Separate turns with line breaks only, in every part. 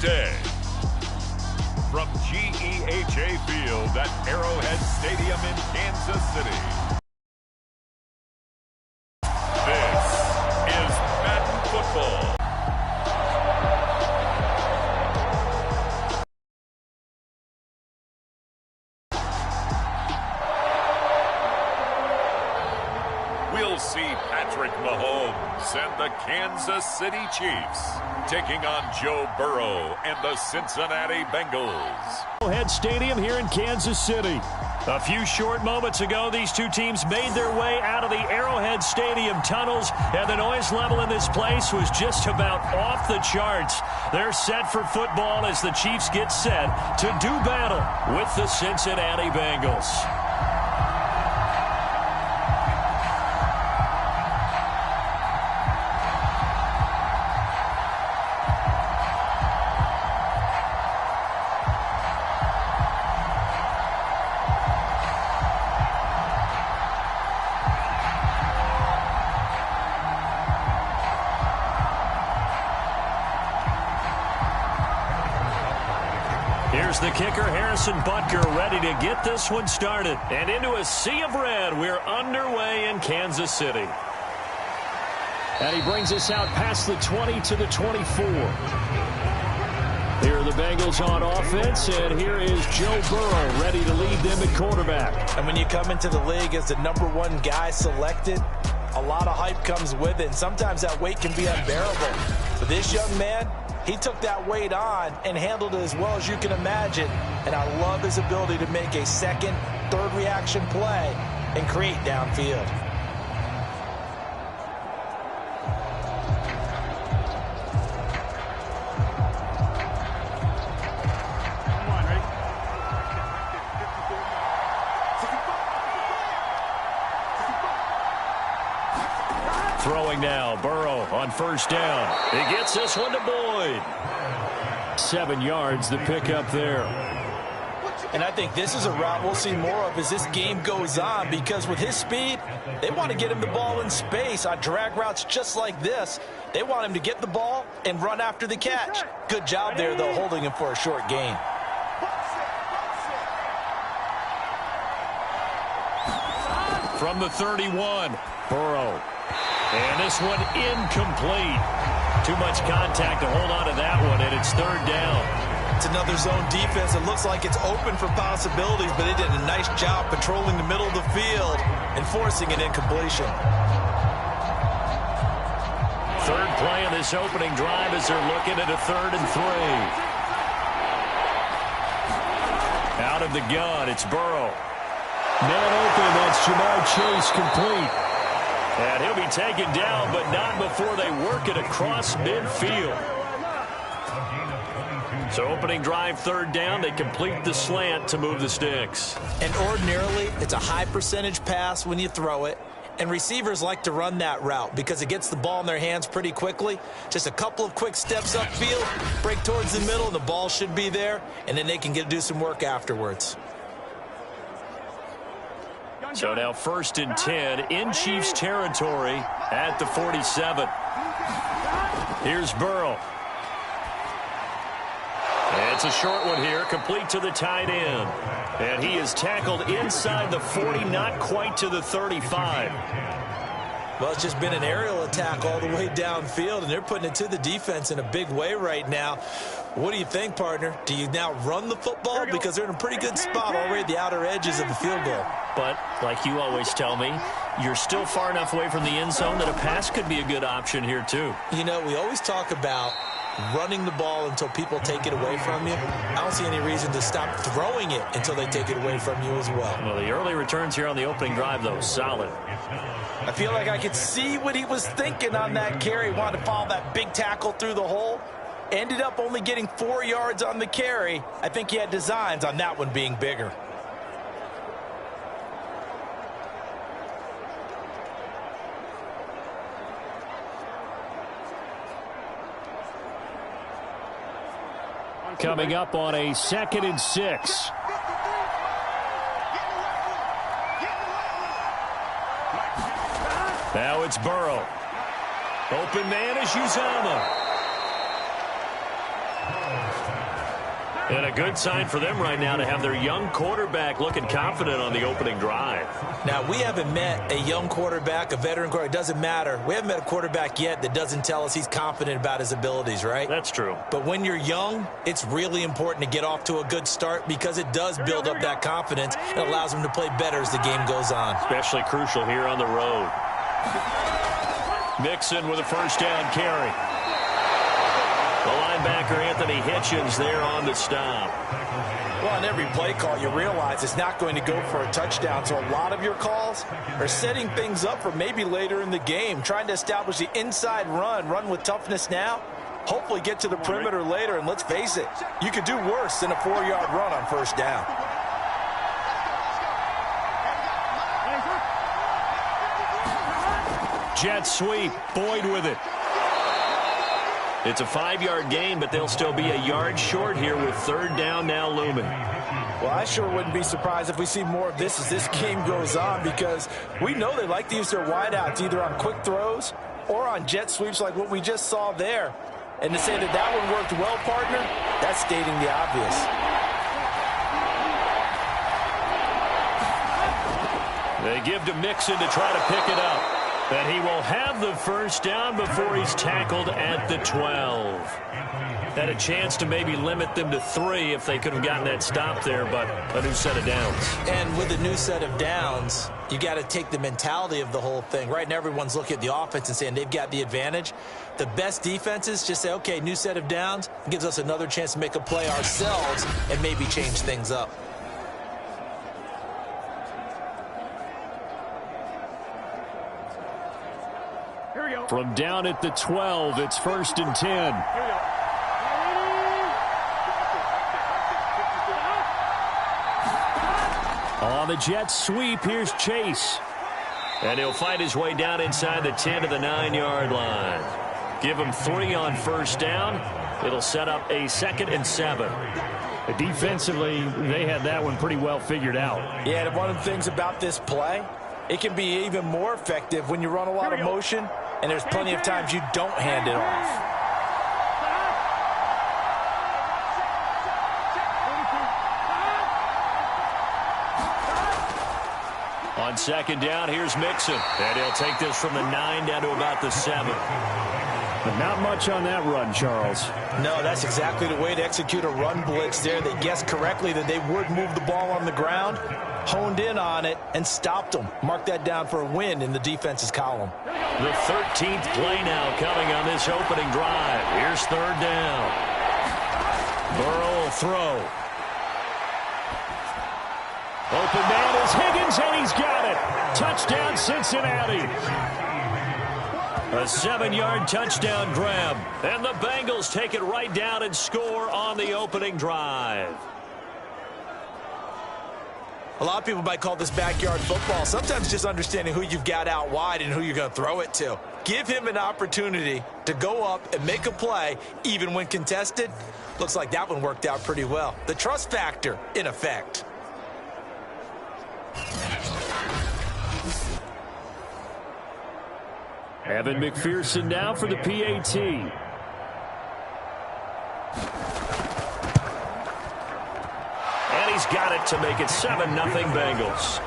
Tuesday. From GEHA Field at Arrowhead Stadium in Kansas City. This is Madden Football. We'll see Patrick Mahomes and the Kansas City Chiefs taking on Joe Burrow and the Cincinnati Bengals.
Arrowhead Stadium here in Kansas City. A few short moments ago, these two teams made their way out of the Arrowhead Stadium tunnels, and the noise level in this place was just about off the charts. They're set for football as the Chiefs get set to do battle with the Cincinnati Bengals. Here's the kicker, Harrison Butker, ready to get this one started. And into a sea of red, we're underway in Kansas City. And he brings us out past the 20 to the 24. Here are the Bengals on offense, and here is Joe Burrow ready to lead them at quarterback.
And when you come into the league as the #1 guy selected, a lot of hype comes with it, and sometimes that weight can be unbearable. For this young man, he took that weight on and handled it as well as you can imagine. And I love his ability to make a second, third reaction play and create downfield.
Throwing now, Burrow on first down. He gets this one to Boyd. 7 yards, the pickup there.
And I think this is a route we'll see more of as this game goes on, because with his speed, they want to get him the ball in space on drag routes just like this. They want him to get the ball and run after the catch. Good job there, though, holding him for a short gain.
From the 31, Burrow. And this one incomplete. Too much contact to hold on to that one, and it's third down.
It's another zone defense. It looks like it's open for possibilities, but they did a nice job patrolling the middle of the field and forcing an incompletion.
Third play of this opening drive as they're looking at a 3rd and 3. Out of the gun, it's Burrow. Man open, that's Jamar Chase, complete. And he'll be taken down, but not before they work it across midfield. So opening drive, 3rd down, they complete the slant to move the sticks.
And ordinarily, it's a high percentage pass when you throw it. And receivers like to run that route because it gets the ball in their hands pretty quickly. Just a couple of quick steps upfield, break towards the middle, and the ball should be there. And then they can do some work afterwards.
So now 1st and 10 in Chiefs territory at the 47. Here's Burrow. It's a short one here, complete to the tight end. And he is tackled inside the 40, not quite to the 35.
Well, it's just been an aerial attack all the way downfield, and they're putting it to the defense in a big way right now. What do you think, partner? Do you now run the football? Because they're in a pretty good spot already at the outer edges of the field goal.
But, like you always tell me, you're still far enough away from the end zone that a pass could be a good option here, too.
You know, we always talk about running the ball until people take it away from you. I don't see any reason to stop throwing it until they take it away from you as well.
Well, the early returns here on the opening drive, though, solid.
I feel like I could see what he was thinking on that carry. Wanted to follow that big tackle through the hole. Ended up only getting 4 yards on the carry. I think he had designs on that one being bigger.
Coming up on a 2nd and 6. Now it's Burrow. Open man is Uzama. And a good sign for them right now to have their young quarterback looking confident on the opening drive.
Now, we haven't met a young quarterback, a veteran quarterback. It doesn't matter. We haven't met a quarterback yet that doesn't tell us he's confident about his abilities, right?
That's true.
But when you're young, it's really important to get off to a good start because it does build up that confidence and allows them to play better as the game goes on.
Especially crucial here on the road. Mixon with a first down carry. The linebacker, Anthony Hitchens, there on the stop.
Well, on every play call, you realize it's not going to go for a touchdown. So a lot of your calls are setting things up for maybe later in the game, trying to establish the inside run with toughness now, hopefully get to the perimeter later. And let's face it, you could do worse than a 4-yard run on first down.
Jet sweep, Boyd with it. It's a 5-yard gain, but they'll still be a yard short here with third down now looming.
Well, I sure wouldn't be surprised if we see more of this as this game goes on because we know they like to use their wideouts either on quick throws or on jet sweeps like what we just saw there. And to say that that one worked well, partner, that's stating the obvious.
They give to Mixon to try to pick it up. And he will have the first down before he's tackled at the 12. Had a chance to maybe limit them to 3 if they could have gotten that stop there, but a new set of downs.
And with a new set of downs, you got to take the mentality of the whole thing. Right now, everyone's looking at the offense and saying they've got the advantage. The best defenses just say, okay, new set of downs. It gives us another chance to make a play ourselves and maybe change things up.
From down at the 12, it's 1st and 10. On the jet sweep, here's Chase. And he'll fight his way down inside the 10 to the 9-yard line. Give him 3 on first down. It'll set up a 2nd and 7.
Defensively, they had that one pretty well figured out.
Yeah, and one of the things about this play, it can be even more effective when you run a lot of motion, and there's plenty of times you don't hand it off.
On 2nd down, here's Mixon. And he'll take this from the 9 down to about the 7.
But not much on that run, Charles.
No, that's exactly the way to execute a run blitz there. They guessed correctly that they would move the ball on the ground, honed in on it, and stopped them. Mark that down for a win in the defense's column.
The 13th play now coming on this opening drive. Here's 3rd down. Burrow will throw. Open man is Higgins, and he's got it. Touchdown, Cincinnati. A 7-yard touchdown grab. And the Bengals take it right down and score on the opening drive.
A lot of people might call this backyard football. Sometimes just understanding who you've got out wide and who you're going to throw it to. Give him an opportunity to go up and make a play, even when contested. Looks like that one worked out pretty well. The trust factor, in effect.
Evan McPherson now for the PAT. And he's got it to make it 7-0 Bengals.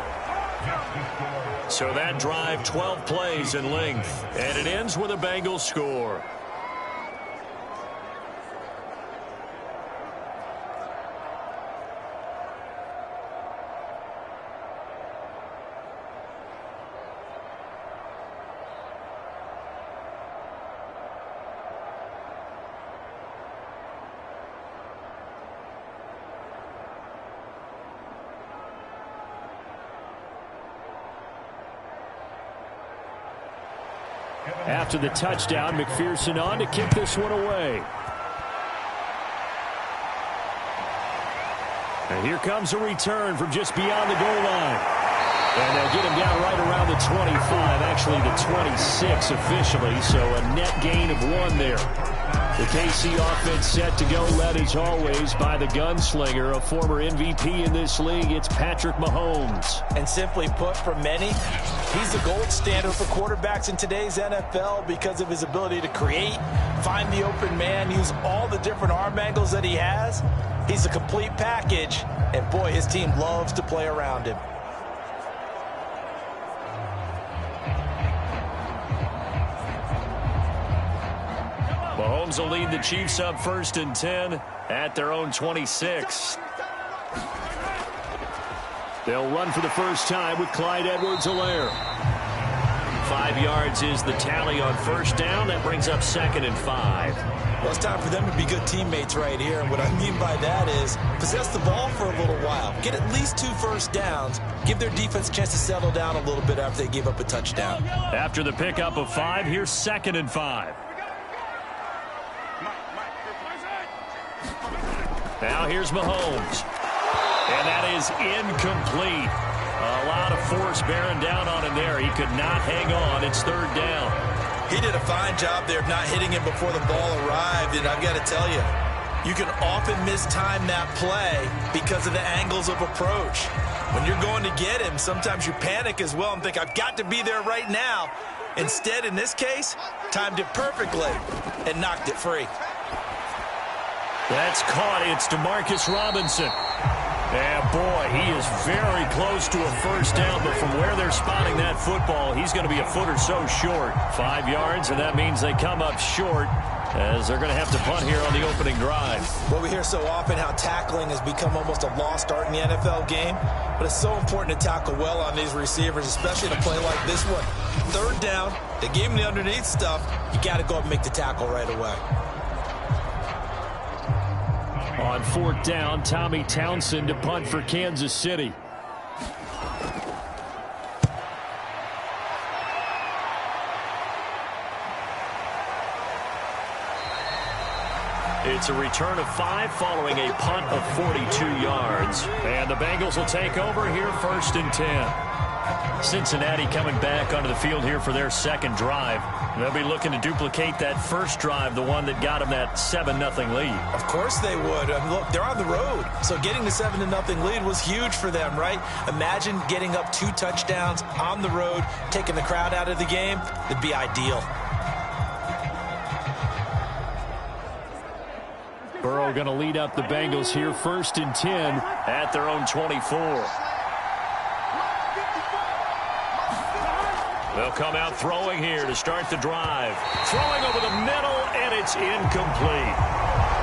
So that drive, 12 plays in length. And it ends with a Bengals score. After the touchdown, McPherson on to kick this one away. And here comes a return from just beyond the goal line. And they'll get him down right around the 25, actually the 26 officially, so a net gain of 1 there. The KC offense set to go, led as always by the gunslinger, a former MVP in this league. It's Patrick Mahomes.
And simply put, for many, he's the gold standard for quarterbacks in today's NFL because of his ability to create, find the open man, use all the different arm angles that he has. He's a complete package, and boy, his team loves to play around him.
Mahomes will lead the Chiefs up 1st and 10 at their own 26. They'll run for the first time with Clyde Edwards-Helaire. 5 yards is the tally on 1st down. That brings up 2nd and 5.
Well, it's time for them to be good teammates right here. And what I mean by that is possess the ball for a little while. Get at least 2 first downs. Give their defense a chance to settle down a little bit after they give up a touchdown.
After the pickup of 5, here's 2nd and 5. Now here's Mahomes. And that is incomplete. A lot of force bearing down on him there. He could not hang on. It's 3rd down.
He did a fine job there of not hitting him before the ball arrived. And I've got to tell you, you can often mistime that play because of the angles of approach. When you're going to get him, sometimes you panic as well and think, I've got to be there right now. Instead, in this case, timed it perfectly and knocked it free.
That's caught. It's Demarcus Robinson. And boy, he is very close to a first down, but from where they're spotting that football, he's going to be a foot or so short. 5 yards, and that means they come up short as they're going to have to punt here on the opening drive.
Well, we hear so often how tackling has become almost a lost art in the NFL game, but it's so important to tackle well on these receivers, especially in a play like this one. 3rd down, they gave him the underneath stuff. You got to go up and make the tackle right away.
On 4th down, Tommy Townsend to punt for Kansas City. It's a return of 5 following a punt of 42 yards. And the Bengals will take over here 1st and 10. Cincinnati coming back onto the field here for their 2nd drive. They'll be looking to duplicate that first drive, the one that got them that 7-0 lead.
Of course they would. Look, they're on the road, so getting the 7-0 lead was huge for them, right? Imagine getting up 2 touchdowns on the road, taking the crowd out of the game. It'd be ideal.
Burrow going to lead up the Bengals here 1st and 10 at their own 24. They'll come out throwing here to start the drive. Throwing over the middle, and it's incomplete.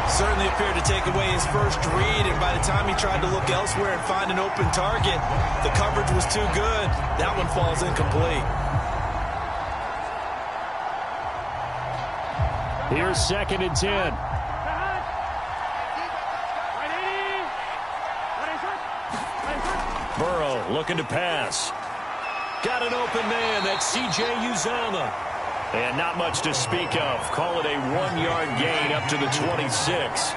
Certainly appeared to take away his first read, and by the time he tried to look elsewhere and find an open target, the coverage was too good. That one falls incomplete.
Here's 2nd and 10. Burrow looking to pass. Got an open man. That's C.J. Uzomah. And not much to speak of. Call it a 1-yard gain up to the 26.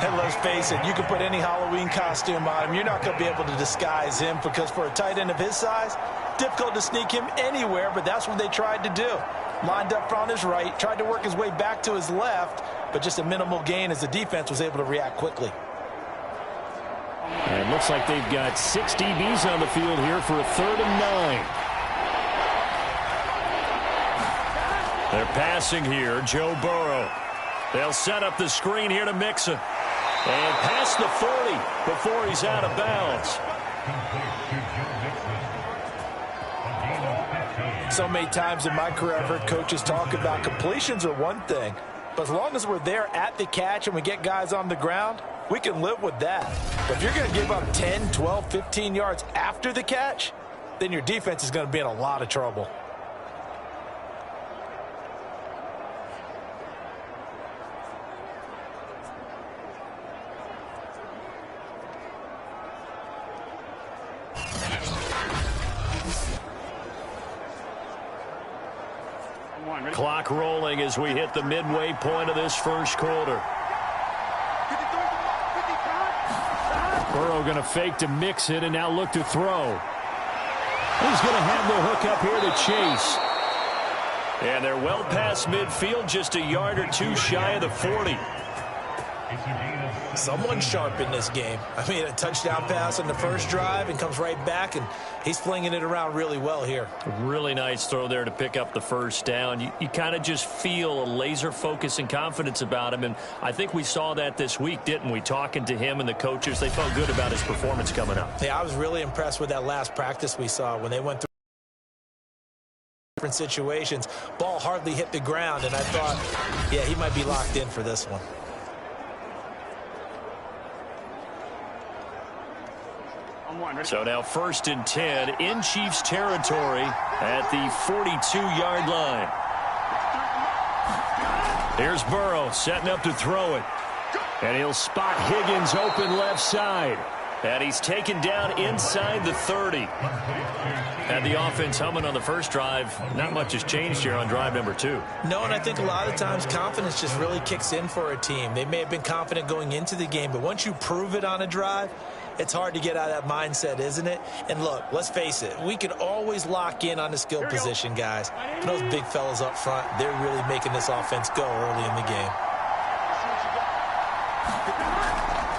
And let's face it, you can put any Halloween costume on him. You're not going to be able to disguise him because for a tight end of his size, difficult to sneak him anywhere, but that's what they tried to do. Lined up on his right, tried to work his way back to his left, but just a minimal gain as the defense was able to react quickly.
And it looks like they've got 6 DBs on the field here for a 3rd and 9. They're passing here, Joe Burrow. They'll set up the screen here to Mixon. And past the 40 before he's out of bounds.
So many times in my career, I've heard coaches talk about completions are one thing, but as long as we're there at the catch and we get guys on the ground, we can live with that. But if you're going to give up 10, 12, 15 yards after the catch, then your defense is going to be in a lot of trouble.
Clock rolling as we hit the midway point of this first quarter. Burrow going to fake to mix it and now look to throw. He's going to have the hook up here to Chase. And they're well past midfield, just a yard or two shy of the 40.
Someone sharp in this game. I mean, a touchdown pass on the first drive and comes right back, and he's flinging it around really well here.
Really nice throw there to pick up the first down. You kind of just feel a laser focus and confidence about him, and I think we saw that this week, didn't we? Talking to him and the coaches, they felt good about his performance coming up.
Yeah, I was really impressed with that last practice we saw when they went through different situations. Ball hardly hit the ground, and I thought, yeah, he might be locked in for this one.
So now 1st and 10 in Chiefs territory at the 42-yard line. Here's Burrow setting up to throw it. And he'll spot Higgins open left side. And he's taken down inside the 30. Had the offense humming on the first drive. Not much has changed here on drive number 2.
No, and I think a lot of times confidence just really kicks in for a team. They may have been confident going into the game, but once you prove it on a drive, it's hard to get out of that mindset, isn't it? And look, let's face it, we can always lock in on the skill position, guys. And those big fellas up front, they're really making this offense go early in the game.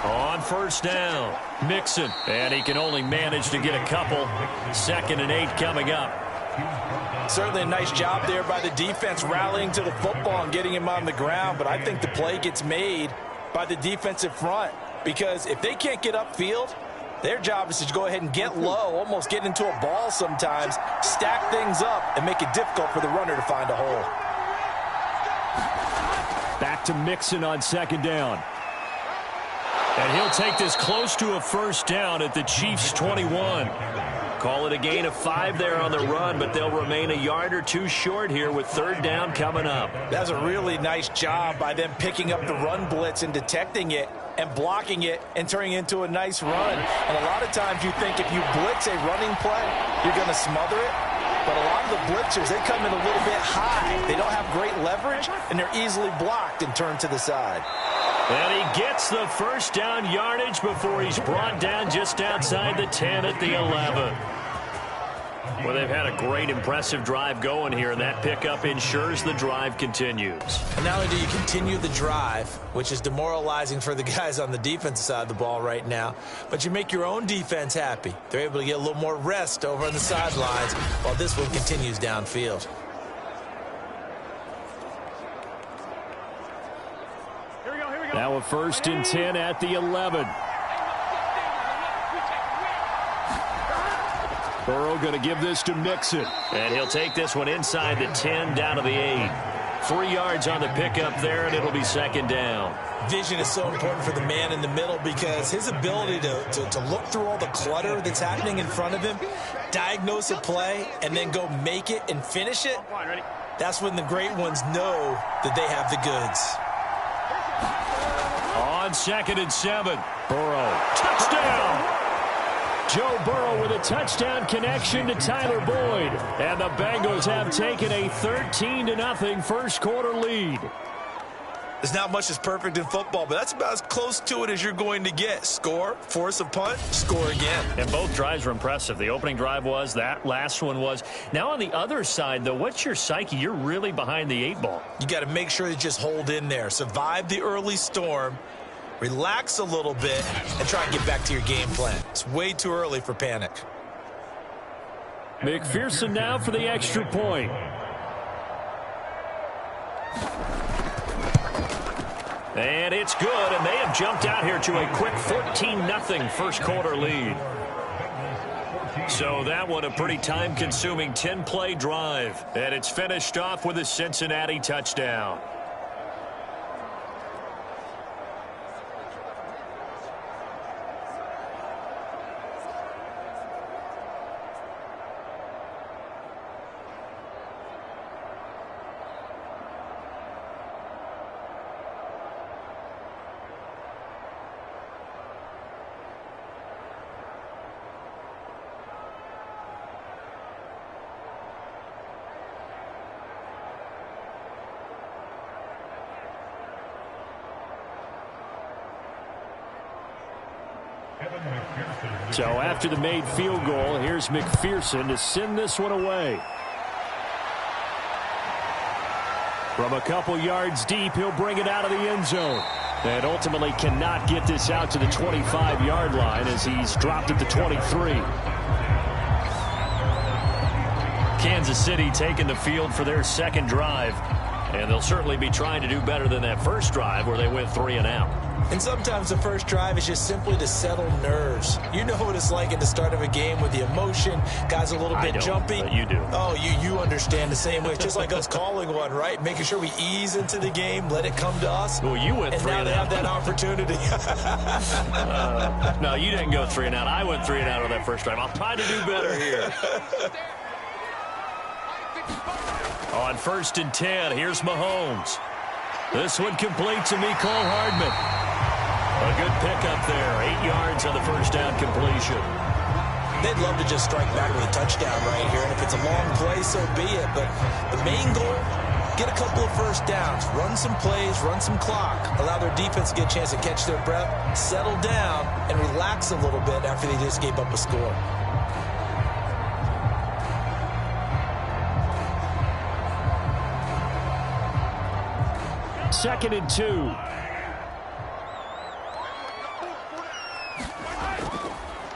On first down, Mixon, and he can only manage to get a couple. 2nd and 8 coming up.
Certainly a nice job there by the defense rallying to the football and getting him on the ground, but I think the play gets made by the defensive front. Because if they can't get upfield, their job is to go ahead and get low, almost get into a ball sometimes, stack things up, and make it difficult for the runner to find a hole.
Back to Mixon on 2nd down. And he'll take this close to a first down at the Chiefs' 21. Call it a gain of 5 there on the run, but they'll remain a yard or two short here with 3rd down coming up.
That's a really nice job by them picking up the run blitz and detecting it and blocking it and turning it into a nice run. And a lot of times you think if you blitz a running play, you're going to smother it. But a lot of the blitzers, they come in a little bit high. They don't have great leverage, and they're easily blocked and turned to the side.
And he gets the first down yardage before he's brought down just outside the 10 at the 11. Well, they've had a great, impressive drive going here, and that pickup ensures the drive continues.
And not only do you continue the drive, which is demoralizing for the guys on the defensive side of the ball right now, but you make your own defense happy. They're able to get a little more rest over on the sidelines while this one continues downfield.
Now a 1st and 10 at the 11. Burrow going to give this to Mixon. And he'll take this one inside the 10 down to the 8. 3 yards on the pickup there, and it'll be 2nd down.
Vision is so important for the man in the middle because his ability to look through all the clutter that's happening in front of him, diagnose a play, and then go make it and finish it, that's when the great ones know that they have the goods.
On 2nd and 7, Burrow, touchdown! Joe Burrow with a touchdown connection to Tyler Boyd. And the Bengals have taken a 13-0 first quarter lead.
There's not much that's perfect in football, but that's about as close to it as you're going to get. Score, force a punt, score again.
And both drives were impressive. The opening drive was, that last one was. Now on the other side, though, what's your psyche? You're really behind the 8 ball.
You got to make sure you just hold in there. Survive the early storm. Relax a little bit and try and get back to your game plan. It's way too early for panic.
McPherson now for the extra point. And it's good, and they have jumped out here to a quick 14-0 first quarter lead. So that one a pretty time-consuming 10-play drive. And it's finished off with a Cincinnati touchdown. So after the made field goal, here's McPherson to send this one away. From a couple yards deep, he'll bring it out of the end zone. And ultimately cannot get this out to the 25-yard line as he's dropped at the 23. Kansas City taking the field for their second drive. And they'll certainly be trying to do better than that first drive where they went 3 and out.
And sometimes the first drive is just simply to settle nerves. You know what it's like at the start of a game with the emotion. Guys a little bit jumpy.
But you do.
Oh, you understand the same way. It's just like us calling one, right? Making sure we ease into the game, let it come to us.
Well, you went 3 and out.
And now they have that opportunity.
No, you didn't go 3 and out. I went 3 and out on that first drive. I'll try to do better here. On 1st and 10, here's Mahomes. This one complete to Mecole Hardman. A good pickup there. 8 yards on the first down completion.
They'd love to just strike back with a touchdown right here. And if it's a long play, so be it. But the main goal, get a couple of first downs. Run some plays, run some clock. Allow their defense to get a chance to catch their breath, settle down, and relax a little bit after they just gave up a score.
Second and 2.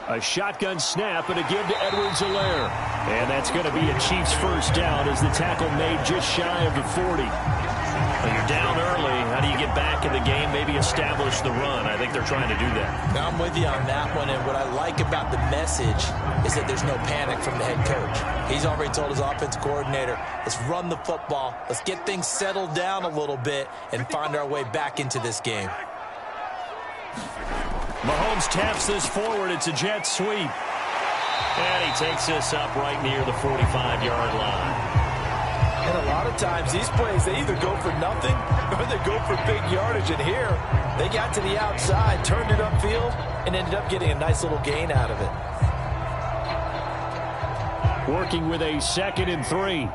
A shotgun snap and a give to Edwards-Helaire. And that's going to be a Chiefs first down as the tackle made just shy of the 40. Well, you're down early. How do you get back in the game? Maybe establish the run. I think they're trying to do that.
Now I'm with you on that one. And what I like about the message is that there's no panic from the head coach. He's already told his offensive coordinator, let's run the football. Let's get things settled down a little bit and find our way back into this game.
Mahomes taps this forward. It's a jet sweep. And he takes this up right near the 45-yard line.
And a lot of times these plays, they either go for nothing or they go for big yardage. And here, they got to the outside, turned it upfield, and ended up getting a nice little gain out of it.
Working with a 2nd and 3.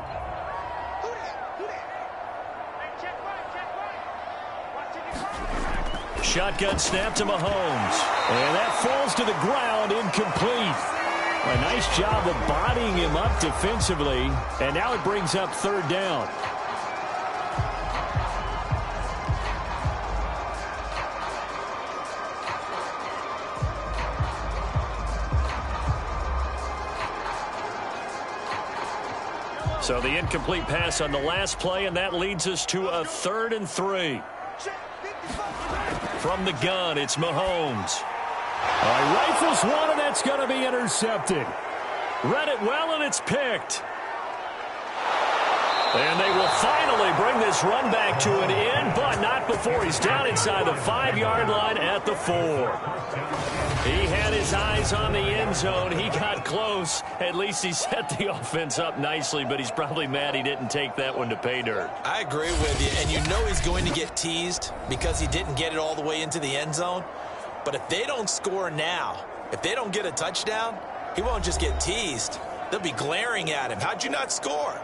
Shotgun snap to Mahomes. And that falls to the ground, incomplete. A nice job of bodying him up defensively. And now it brings up 3rd down. So the incomplete pass on the last play, and that leads us to a 3rd and 3. From the gun, it's Mahomes. Rifles one, and that's going to be intercepted. Read it well, and it's picked. And they will finally bring this run back to an end, but not before he's down inside the 5-yard line at the 4. He had his eyes on the end zone. He got close. At least he set the offense up nicely, but he's probably mad he didn't take that one to pay dirt.
I agree with you, and you know he's going to get teased because he didn't get it all the way into the end zone. But if they don't score now, if they don't get a touchdown, he won't just get teased. They'll be glaring at him. How'd you not score?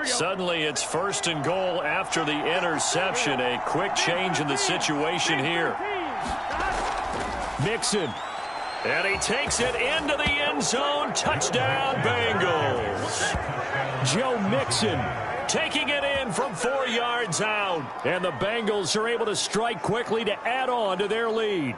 Suddenly it's 1st and goal after the interception. A quick change in the situation here. Mixon. And he takes it into the end zone. Touchdown, Bengals. Joe Mixon taking it in from 4 yards out. And the Bengals are able to strike quickly to add on to their lead.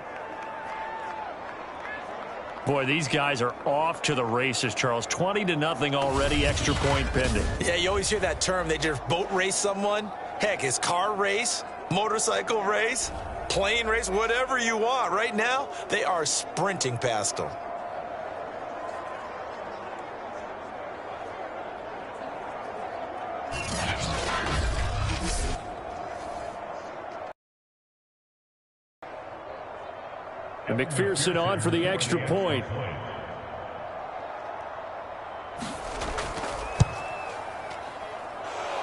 Boy, these guys are off to the races, Charles. 20-0 already, extra point pending.
Yeah, you always hear that term. They just boat race someone. Heck, it's car race, motorcycle race, plane race, whatever you want. Right now, they are sprinting past them.
And McPherson on for the extra point.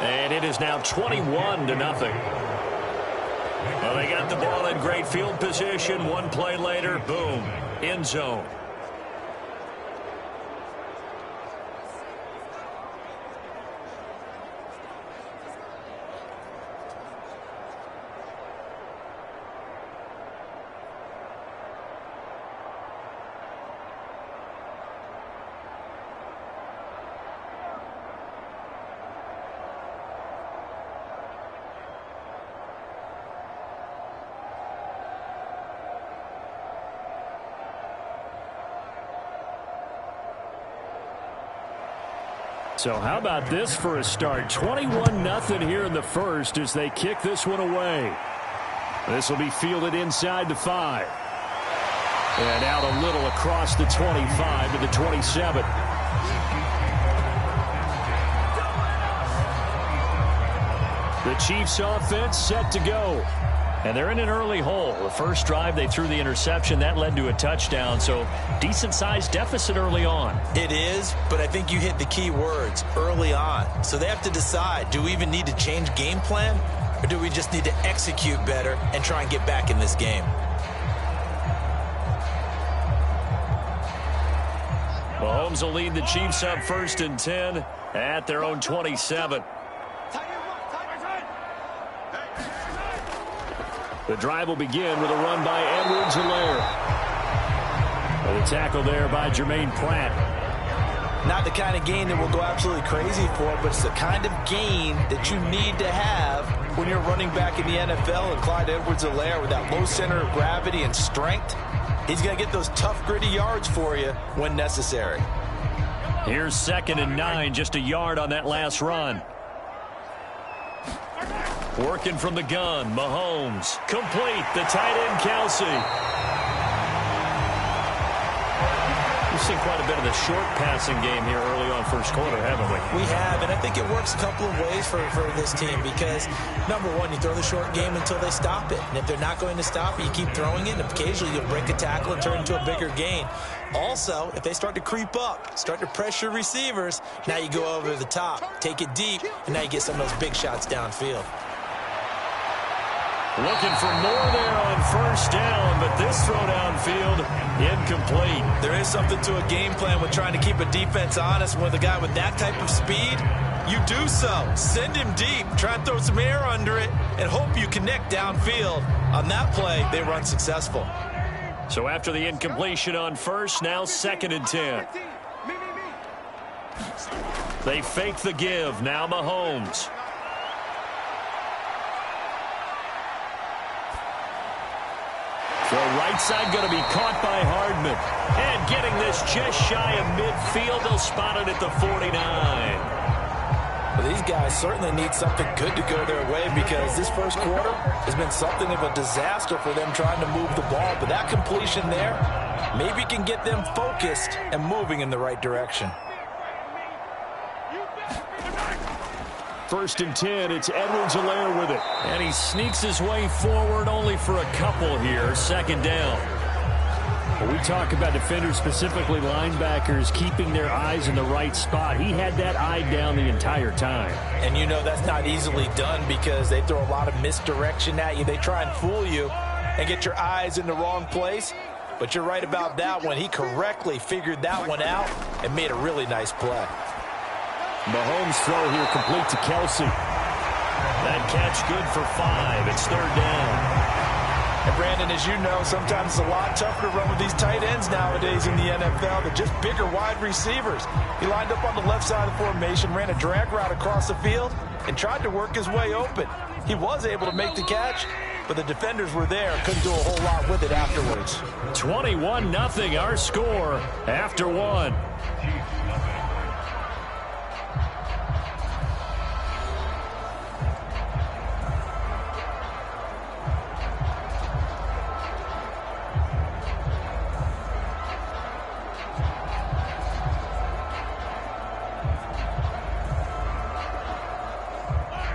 And it is now 21-0. Well, they got the ball in great field position. One play later, boom, end zone. So how about this for a start? 21-0 here in the first as they kick this one away. This will be fielded inside the 5. And out a little across the 25 to the 27. The Chiefs offense set to go. And they're in an early hole. The first drive, they threw the interception. That led to a touchdown. So decent-sized deficit early on.
It is, but I think you hit the key words, early on. So they have to decide, do we even need to change game plan? Or do we just need to execute better and try and get back in this game?
Mahomes will lead the Chiefs up 1st and 10 at their own 27. The drive will begin with a run by Edwards-Helaire. The tackle there by Jermaine Pratt.
Not the kind of gain that we'll go absolutely crazy for, but it's the kind of gain that you need to have when you're running back in the NFL. And Clyde Edwards-Helaire, with that low center of gravity and strength, he's going to get those tough, gritty yards for you when necessary.
Here's 2nd and 9, just a yard on that last run. Working from the gun, Mahomes. Complete, the tight end, Kelsey. We've seen quite a bit of the short passing game here early on first quarter, haven't we?
We have, and I think it works a couple of ways for this team because, number one, you throw the short game until they stop it. And if they're not going to stop it, you keep throwing it, and occasionally you'll break a tackle and turn it into a bigger gain. Also, if they start to creep up, start to pressure receivers, now you go over the top, take it deep, and now you get some of those big shots downfield.
Looking for more there on 1st down, but this throw downfield incomplete.
There is something to a game plan with trying to keep a defense honest. With a guy with that type of speed, you do so. Send him deep, try and throw some air under it, and hope you connect downfield. On that play, they run successful.
So after the incompletion on 1st, now 2nd and 10. They fake the give, now Mahomes. The right side going to be caught by Hardman. And getting this just shy of midfield. They'll spot it at the 49.
Well, these guys certainly need something good to go their way because this first quarter has been something of a disaster for them trying to move the ball. But that completion there maybe can get them focused and moving in the right direction.
1st and 10, it's Edwards-Helaire with it. And he sneaks his way forward only for a couple here. 2nd down. When we talk about defenders, specifically linebackers, keeping their eyes in the right spot, he had that eye down the entire time.
And you know that's not easily done because they throw a lot of misdirection at you. They try and fool you and get your eyes in the wrong place. But you're right about that one. He correctly figured that one out and made a really nice play.
Mahomes' throw here complete to Kelsey. That catch good for 5. It's 3rd down.
And Brandon, as you know, sometimes it's a lot tougher to run with these tight ends nowadays in the NFL. They're just bigger wide receivers. He lined up on the left side of the formation, ran a drag route across the field, and tried to work his way open. He was able to make the catch, but the defenders were there. Couldn't do a whole lot with it afterwards.
21-0 our score after 1.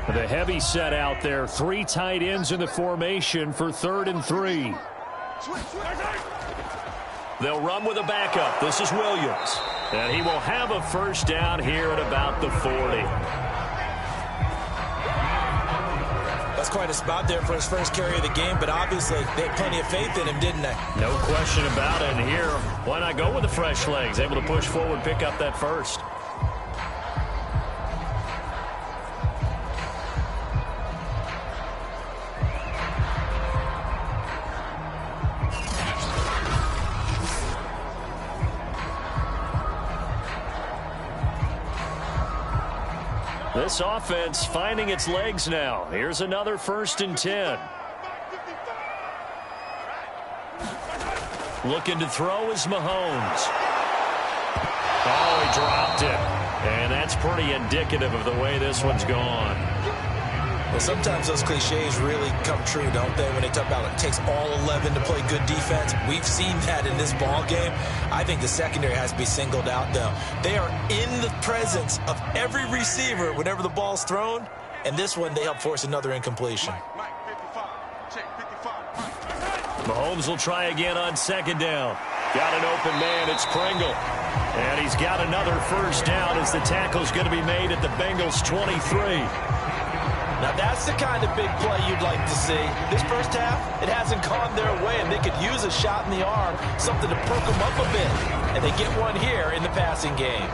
The heavy set out there. 3 tight ends in the formation for 3rd and 3. They'll run with a backup. This is Williams. And he will have a 1st down here at about the 40.
That's quite a spot there for his first carry of the game, but obviously they had plenty of faith in him, didn't they?
No question about it. And here, why not go with the fresh legs? Able to push forward, pick up that 1st. This offense finding its legs now. Here's another 1st and 10. Looking to throw is Mahomes. Oh, he dropped it. And that's pretty indicative of the way this one's gone.
Well, sometimes those cliches really come true, don't they? When they talk about it takes all 11 to play good defense. We've seen that in this ball game. I think the secondary has to be singled out, though. They are in the presence of every receiver whenever the ball's thrown. And this one, they help force another incompletion.
Mahomes will try again on second down. Got an open man. It's Pringle. And he's got another first down as the tackle's going to be made at the Bengals 23.
Now, that's the kind of big play you'd like to see. This first half, it hasn't gone their way, and they could use a shot in the arm, something to perk them up a bit. And they get one here in the passing game.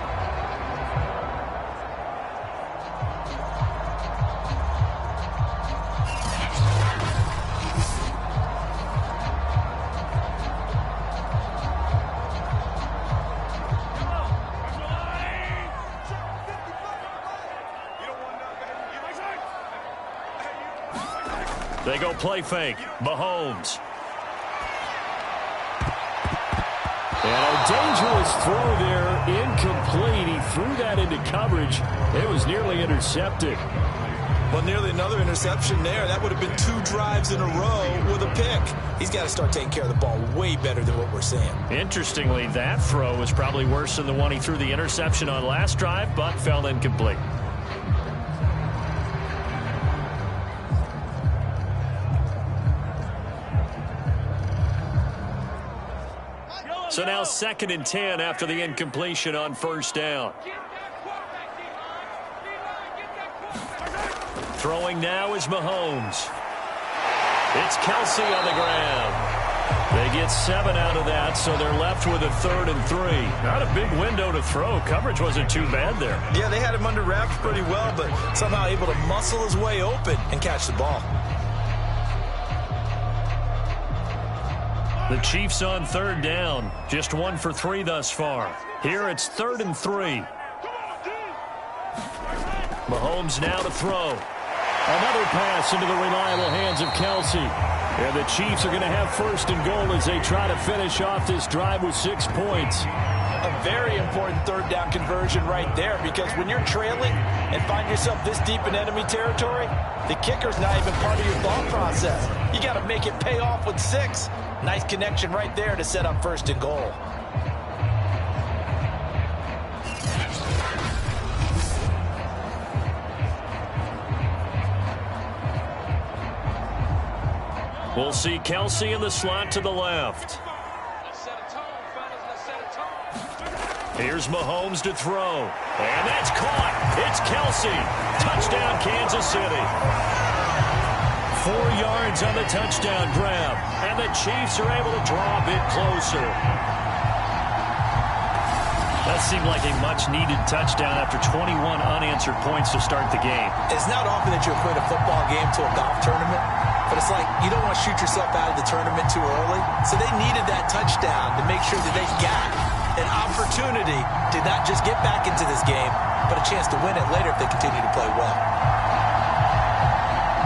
They go play fake. Mahomes.
And a dangerous throw there. Incomplete. He threw that into coverage. It was nearly intercepted.
Well, nearly another interception there. That would have been 2 drives in a row with a pick. He's got to start taking care of the ball way better than what we're seeing.
Interestingly, that throw was probably worse than the one he threw the interception on last drive, but fell incomplete. So now 2nd and 10 after the incompletion on first down. Throwing now is Mahomes. It's Kelsey on the ground. They get 7 out of that, so they're left with a 3rd and 3. Not a big window to throw. Coverage wasn't too bad there.
Yeah, they had him under wraps pretty well, but somehow able to muscle his way open and catch the ball.
The Chiefs on 3rd down. Just 1 for 3 thus far. Here it's 3rd and 3. Mahomes now to throw.
Another pass into the reliable hands of Kelsey. And the Chiefs are going to have 1st and goal as they try to finish off this drive with 6 points.
A very important 3rd down conversion right there, because when you're trailing and find yourself this deep in enemy territory, the kicker's not even part of your thought process. You got to make it pay off with 6. Nice connection right there to set up 1st and goal.
We'll see Kelsey in the slot to the left. Here's Mahomes to throw. And that's caught. It's Kelsey. Touchdown, Kansas City. 4 yards on the touchdown grab. And the Chiefs are able to draw a bit closer. That seemed like a much-needed touchdown after 21 unanswered points to start the game.
It's not often that you equate a football game to a golf tournament, but it's like you don't want to shoot yourself out of the tournament too early. So they needed that touchdown to make sure that they got an opportunity to not just get back into this game, but a chance to win it later if they continue to play well.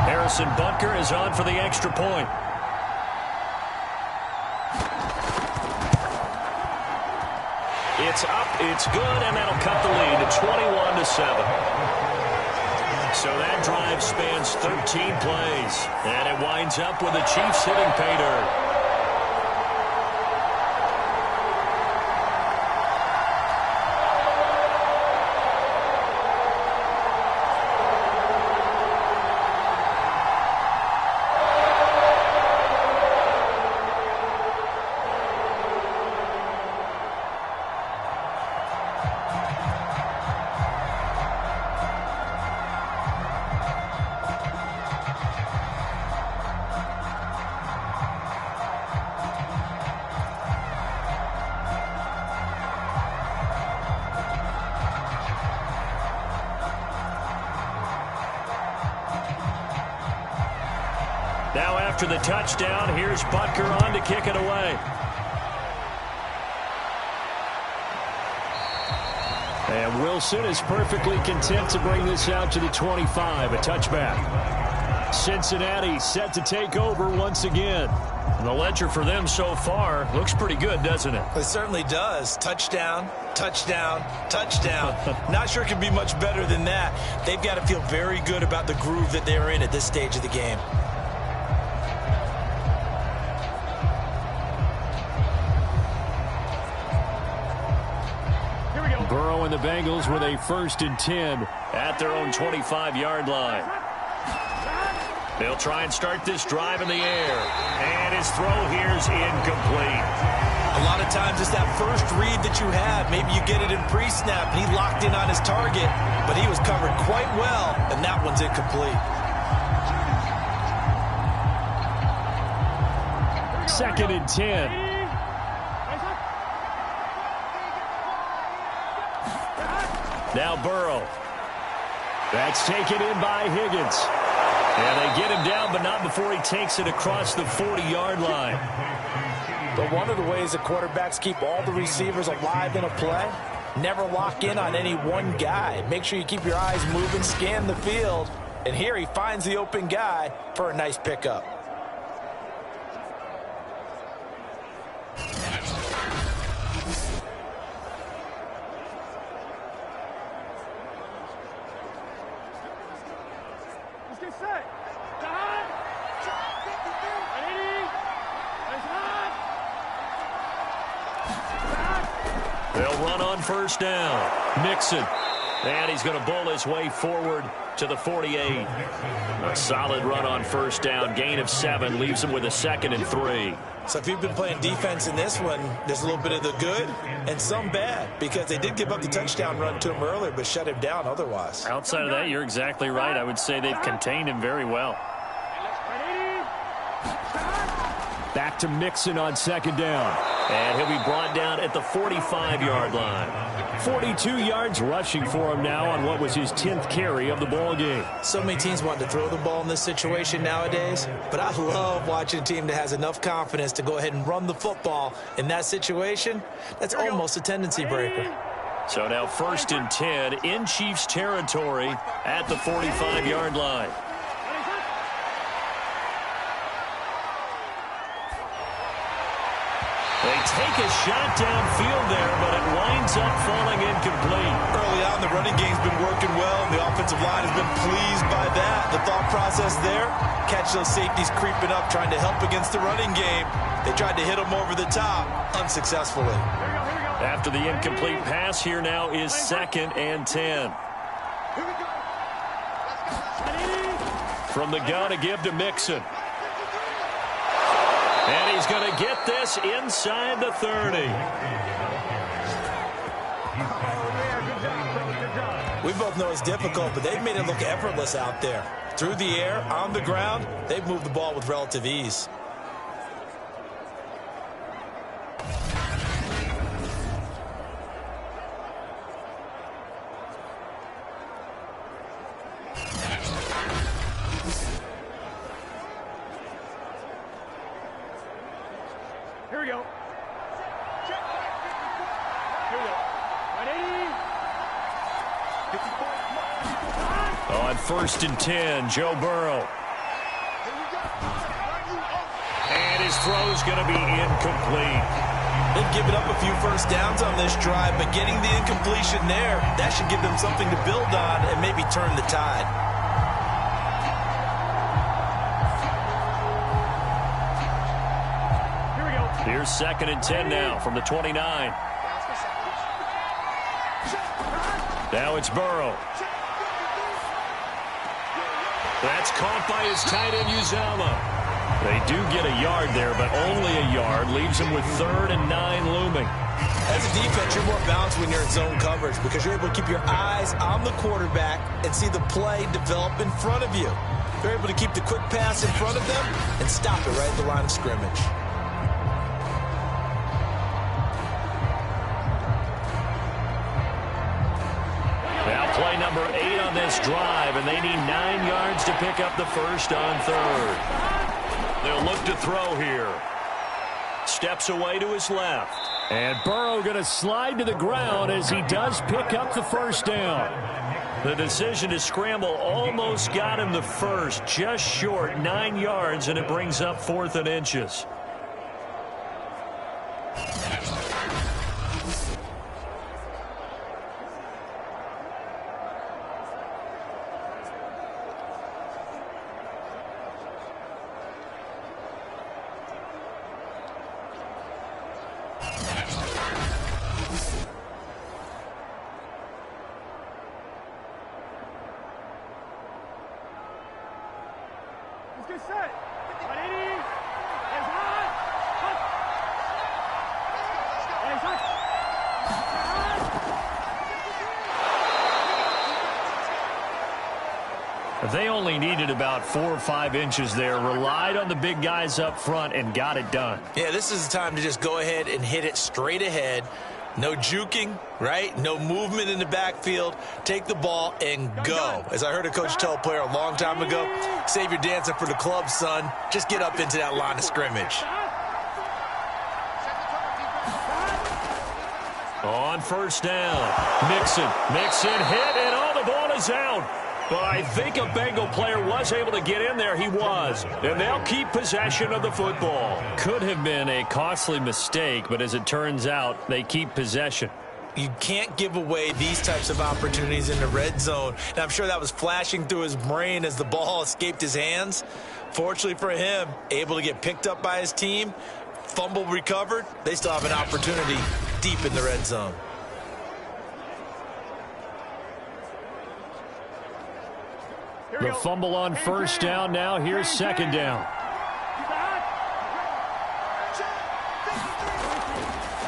Harrison Butker is on for the extra point. It's up, it's good, and that'll cut the lead to 21-7. So that drive spans 13 plays, and it winds up with the Chiefs hitting pay dirt. Now after the touchdown, here's Butker on to kick it away.
And Wilson is perfectly content to bring this out to the 25, a touchback.
Cincinnati set to take over once again. And the ledger for them so far looks pretty good, doesn't it?
It certainly does. Touchdown, touchdown, touchdown. Not sure it can be much better than that. They've got to feel very good about the groove that they're in at this stage of the game.
Burrow and the Bengals with a 1st and 10
at their own 25-yard line. They'll try and start this drive in the air. And his throw here's incomplete.
A lot of times it's that first read that you have. Maybe you get it in pre-snap, and he locked in on his target, but he was covered quite well, and that one's incomplete.
2nd and 10.
Now Burrow.
That's taken in by Higgins.
And they get him down, but not before he takes it across the 40-yard line.
But one of the ways that quarterbacks keep all the receivers alive in a play, never lock in on any one guy. Make sure you keep your eyes moving, scan the field. And here he finds the open guy for a nice pickup.
They'll run on 1st down. Mixon. And he's going to bowl his way forward to the 48. A solid run on 1st down. Gain of 7 leaves him with a 2nd and 3.
So if you've been playing defense in this one, there's a little bit of the good and some bad, because they did give up the touchdown run to him earlier but shut him down otherwise.
Outside of that, you're exactly right. I would say they've contained him very well.
Back to Mixon on 2nd down.
And he'll be brought down at the 45-yard line.
42 yards rushing for him now on what was his 10th carry of the ball game.
So many teams want to throw the ball in this situation nowadays, but I love watching a team that has enough confidence to go ahead and run the football in that situation. That's almost a tendency breaker.
So now 1st and 10 in Chiefs territory at the 45-yard line. They take a shot downfield there, but it winds up falling incomplete.
Early on, the running game's been working well, and the offensive line has been pleased by that. The thought process there, catch those safeties creeping up, trying to help against the running game. They tried to hit them over the top, unsuccessfully.
After the incomplete pass, here now is 2nd and 10. From the gun to give to Mixon. And he's going to get this inside the 30.
We both know it's difficult, but they've made it look effortless out there. Through the air, on the ground, they've moved the ball with relative ease.
Here we go. Here we go. 180.
On 1st and 10, Joe Burrow. And his throw's going to be incomplete.
They've given up a few 1st downs on this drive, but getting the incompletion there, that should give them something to build on and maybe turn the tide.
Here's 2nd and 10 now from the 29. Now it's Burrow. That's caught by his tight end, Uzama. They do get a yard there, but only a yard. Leaves him with 3rd and 9 looming.
As a defense, you're more balanced when you're in zone coverage because you're able to keep your eyes on the quarterback and see the play develop in front of you. You're able to keep the quick pass in front of them and stop it right at the line of scrimmage.
Now play number 8 on this drive, and they need 9 yards to pick up the 1st on 3rd. They'll look to throw here. Steps away to his left.
And Burrow going to slide to the ground as he does pick up the 1st down.
The decision to scramble almost got him the first, just short, 9 yards, and it brings up 4th and inches.
Get set. 180. Hands high. Hands high.
They only needed about 4 or 5 inches there, relied on the big guys up front, and got it done.
Yeah, this is the time to just go ahead and hit it straight ahead. No juking, right? No movement in the backfield. Take the ball and go. As I heard a coach tell a player a long time ago, save your dancing for the club, son. Just get up into that line of scrimmage.
On first down, Mixon hit, and the ball is out. But I think a Bengal player was able to get in there. He was. And they'll keep possession of the football. Could have been a costly mistake, but as it turns out, they keep possession.
You can't give away these types of opportunities in the red zone. And I'm sure that was flashing through his brain as the ball escaped his hands. Fortunately for him, able to get picked up by his team, fumble recovered. They still have an opportunity deep in the red zone.
The fumble on first down. Now here's second down.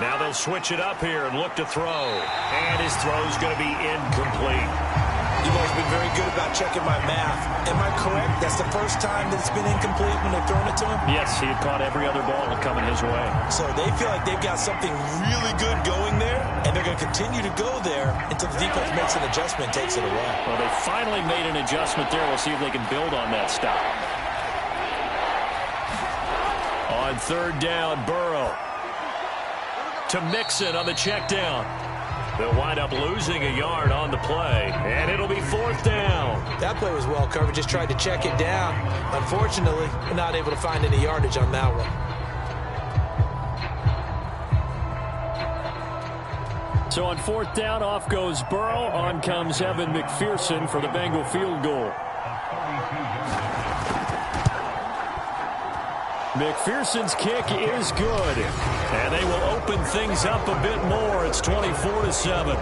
Now they'll switch it up here and look to throw. And his throw's going to be incomplete.
You've always been very good about checking my math. Am I correct? That's the first time that it's been incomplete when they've thrown it to him?
Yes, he had caught every other ball coming his way.
So they feel like they've got something really good going there, and they're going to continue to go there until the defense makes an adjustment and takes it away.
Well, they finally made an adjustment there. We'll see if they can build on that stop. On third down, Burrow to Mixon on the check down. They'll wind up losing a yard on the play, and it'll be fourth down.
That play was well covered, just tried to check it down. Unfortunately, not able to find any yardage on that one.
So on fourth down, off goes Burrow. On comes Evan McPherson for the Bengal field goal. McPherson's kick is good, and they will open things up a bit more. It's 24-7.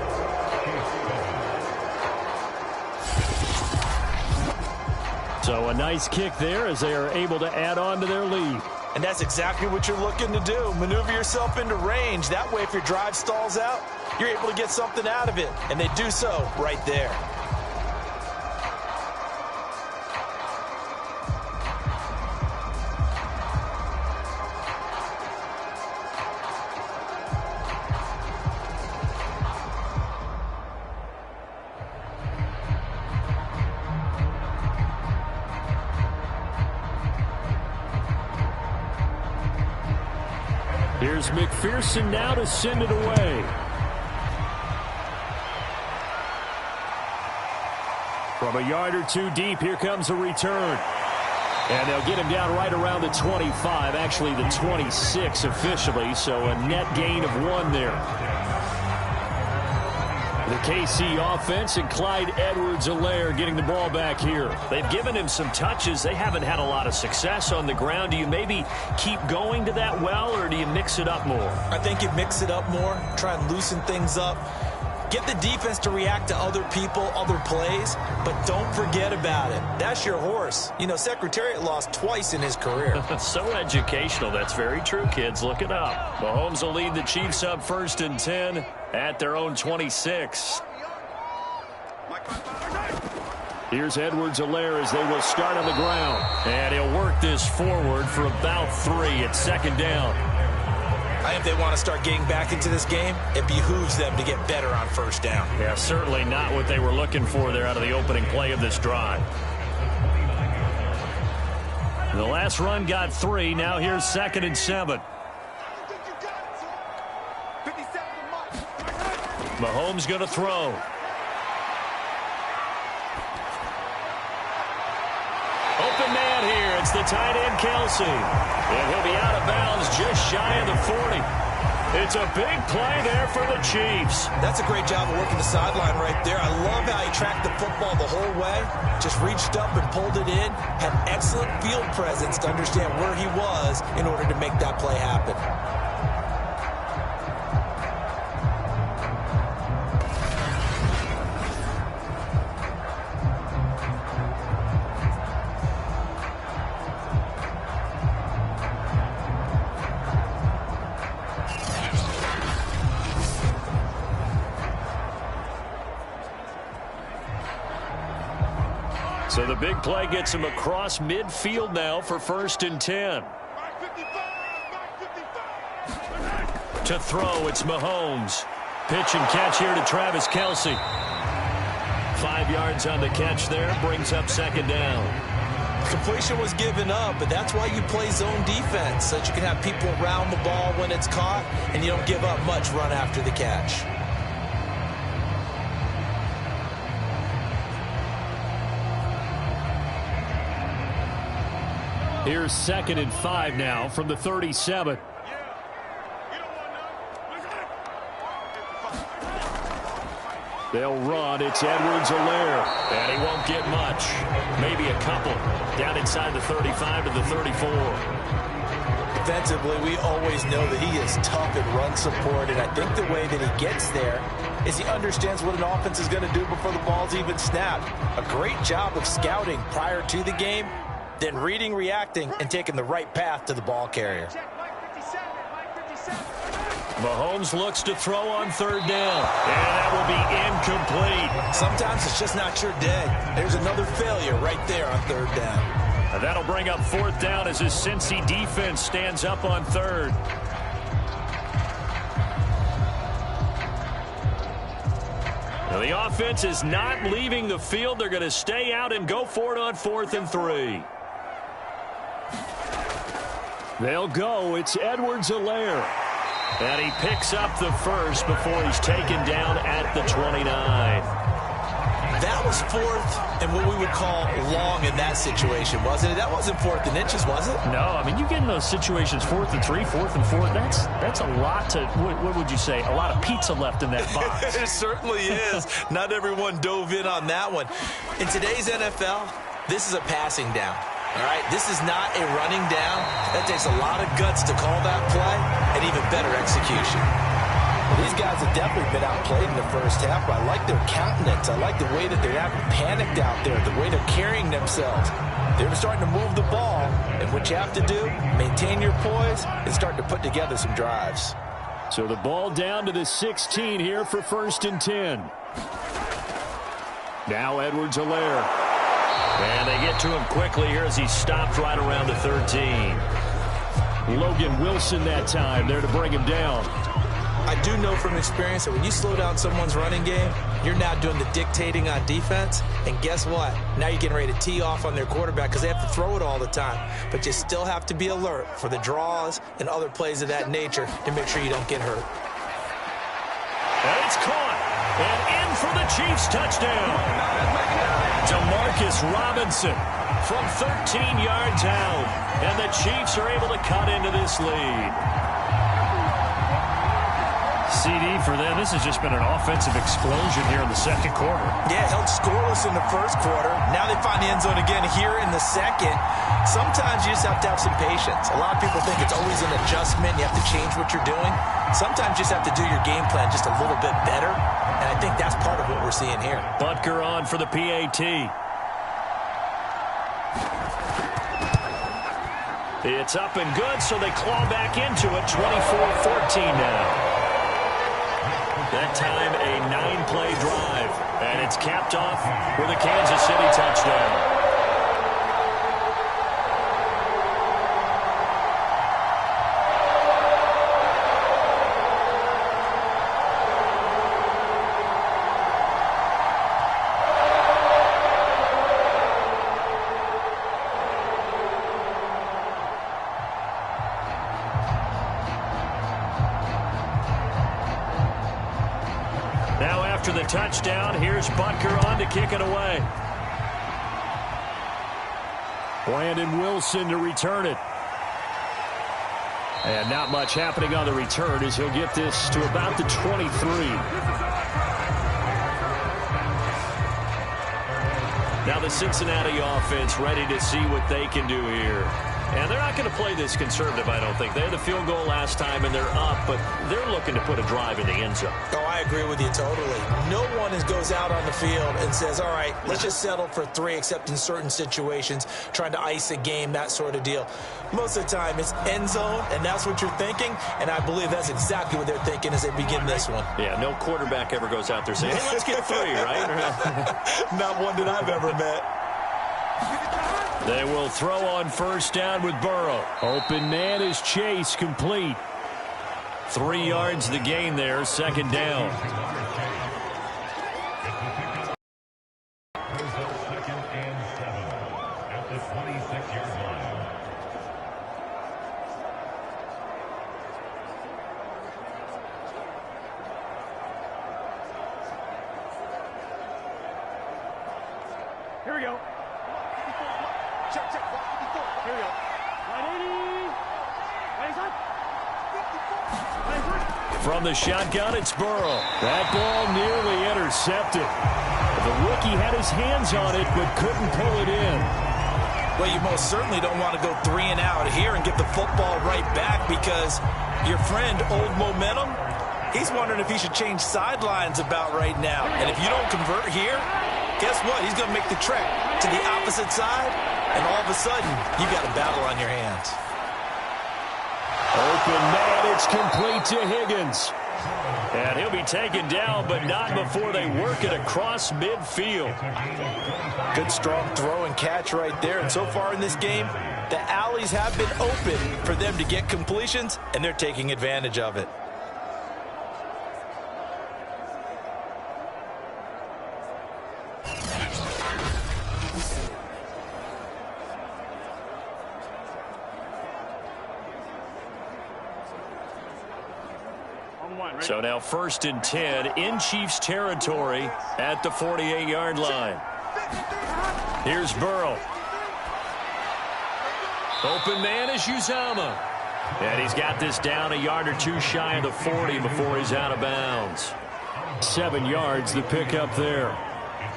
So a nice kick there as they are able to add on to their lead.
And that's exactly what you're looking to do. Maneuver yourself into range. That way, if your drive stalls out, you're able to get something out of it. And they do so right there.
Here's McPherson now to send it away. From a yard or two deep, here comes a return. And they'll get him down right around the 25, actually the 26 officially, so a net gain of 1 there. The KC offense and Clyde Edwards-Helaire getting the ball back here. They've given him some touches. They haven't had a lot of success on the ground. Do you maybe keep going to that well, or do you mix it up more?
I think you mix it up more, try and loosen things up. Get the defense to react to other people, other plays, but don't forget about it. That's your horse. You know, Secretariat lost twice in his career.
So educational. That's very true, kids. Look it up. Mahomes will lead the Chiefs up 1st and 10 at their own 26. Here's Edwards-Helaire as they will start on the ground. And he'll work this forward for about 3 at second down.
I think they want to start getting back into this game. It behooves them to get better on first down.
Yeah, certainly not what they were looking for there out of the opening play of this drive. The last run got 3. Now here's 2nd and 7. Mahomes going to throw. Open man here. It's the tight end, Kelsey. And he'll be out of bounds just shy of the 40. It's a big play there for the Chiefs.
That's a great job of working the sideline right there. I love how he tracked the football the whole way. Just reached up and pulled it in. Had excellent field presence to understand where he was in order to make that play happen.
So the big play gets him across midfield now for 1st and 10. To throw, it's Mahomes. Pitch and catch here to Travis Kelce. 5 yards on the catch there, brings up 2nd down.
Completion was given up, but that's why you play zone defense, so that you can have people around the ball when it's caught, and you don't give up much run after the catch.
Here's 2nd and 5 now from the 37. They'll run. It's Edwards-Helaire.
And he won't get much. Maybe a couple. Down inside the 35 to the 34.
Defensively, we always know that he is tough in run support, and I think the way that he gets there is he understands what an offense is going to do before the ball's even snapped. A great job of scouting prior to the game, then reading, reacting, and taking the right path to the ball carrier.
Mahomes looks to throw on 3rd down. And that will be incomplete.
Sometimes it's just not your day. There's another failure right there on 3rd down.
And that'll bring up 4th down as his Cincy defense stands up on 3rd. Now the offense is not leaving the field. They're going to stay out and go for it on 4th and 3.
They'll go. It's Edwards-Helaire.
And he picks up the first before he's taken down at the 29.
That was 4th and what we would call long in that situation, wasn't it? That wasn't 4th and inches, was it?
No, I mean, you get in those situations 4th and 3, 4th and 4. That's a lot to, what would you say, a lot of pizza left in that box.
It certainly is. Not everyone dove in on that one. In today's NFL, this is a passing down. All right, this is not a running down. That takes a lot of guts to call that play and even better execution. Well, these guys have definitely been outplayed in the first half, but I like their countenance. I like the way that they haven't panicked out there, the way they're carrying themselves. They're starting to move the ball, and what you have to do, maintain your poise and start to put together some drives.
So the ball down to the 16 here for 1st and 10. Now Edwards-Helaire.
And they get to him quickly here as he stopped right around the 13.
Logan Wilson that time there to bring him down.
I do know from experience that when you slow down someone's running game, you're now doing the dictating on defense. And guess what? Now you're getting ready to tee off on their quarterback because they have to throw it all the time. But you still have to be alert for the draws and other plays of that nature to make sure you don't get hurt.
And it's caught. And in for the Chiefs touchdown. DeMarcus Robinson from 13 yards out. And the Chiefs are able to cut into this lead.
CD for them, this has just been an offensive explosion here in the 2nd quarter.
Yeah, held scoreless in the 1st quarter. Now they find the end zone again here in the 2nd. Sometimes you just have to have some patience. A lot of people think it's always an adjustment. You have to change what you're doing. Sometimes you just have to do your game plan just a little bit better. And I think that's part of what we're seeing here.
Butker on for the PAT. It's up and good, so they claw back into it. 24-14 now. That time a 9-play drive. And it's capped off with a Kansas City touchdown. After the touchdown, here's Butker on to kick it away.
Brandon Wilson to return it. And not much happening on the return as he'll get this to about the 23.
Now the Cincinnati offense ready to see what they can do here. And they're not going to play this conservative, I don't think. They had the field goal last time, and they're up, but they're looking to put a drive in the end zone.
Oh, I agree with you totally. No one goes out on the field and says, all right, let's just settle for 3, except in certain situations, trying to ice a game, that sort of deal. Most of the time, it's end zone, and that's what you're thinking, and I believe that's exactly what they're thinking as they begin this one.
Yeah, no quarterback ever goes out there saying, hey, let's get 3, right?
Not one that I've ever met.
They will throw on first down with Burrow. Open man is Chase, complete.
3 yards the gain there, second down.
Second and 7 at the 26-yard line.
Here we go. Check. Here we go. 180. 180.
From the shotgun, it's Burrow. That ball nearly intercepted. The rookie had his hands on it, but couldn't pull it in.
Well, you most certainly don't want to go 3 and out here and give the football right back, because your friend, Old Momentum, he's wondering if he should change sidelines about right now. And if you don't convert here, guess what? He's going to make the trek to the opposite side, and all of a sudden, you got a battle on your hands.
Open man, it's complete to Higgins.
And he'll be taken down, but not before they work it across midfield.
Good strong throw and catch right there. And so far in this game, the alleys have been open for them to get completions, and they're taking advantage of it.
So now 1st and 10 in Chiefs territory at the 48-yard line. Here's Burrow. Open man is Uzomah. And he's got this down a yard or 2 shy of the 40 before he's out of bounds.
7 yards, the pickup there.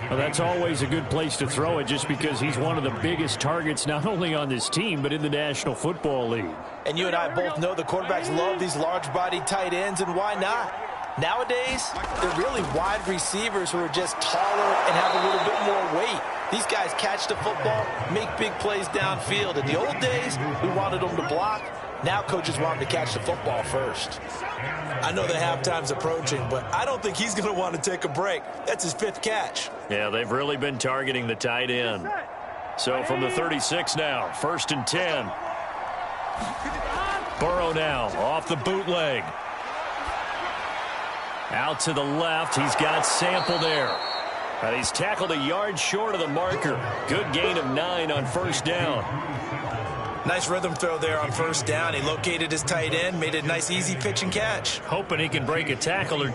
Well, that's always a good place to throw it, just because he's one of the biggest targets not only on this team but in the National Football League.
And you and I both know the quarterbacks love these large-bodied tight ends, and why not? Nowadays, they're really wide receivers who are just taller and have a little bit more weight. These guys catch the football, make big plays downfield. In the old days, we wanted them to block. Now coaches want them to catch the football first. I know the halftime's approaching, but I don't think he's going to want to take a break. That's his 5th catch.
Yeah, they've really been targeting the tight end. So from the 36 now, 1st and 10. Burrow now off the bootleg. Out to the left. He's got Sample there. And he's tackled a yard short of the marker. Good gain of 9 on first down.
Nice rhythm throw there on first down. He located his tight end, made a nice easy pitch and catch.
Hoping he can break a tackle or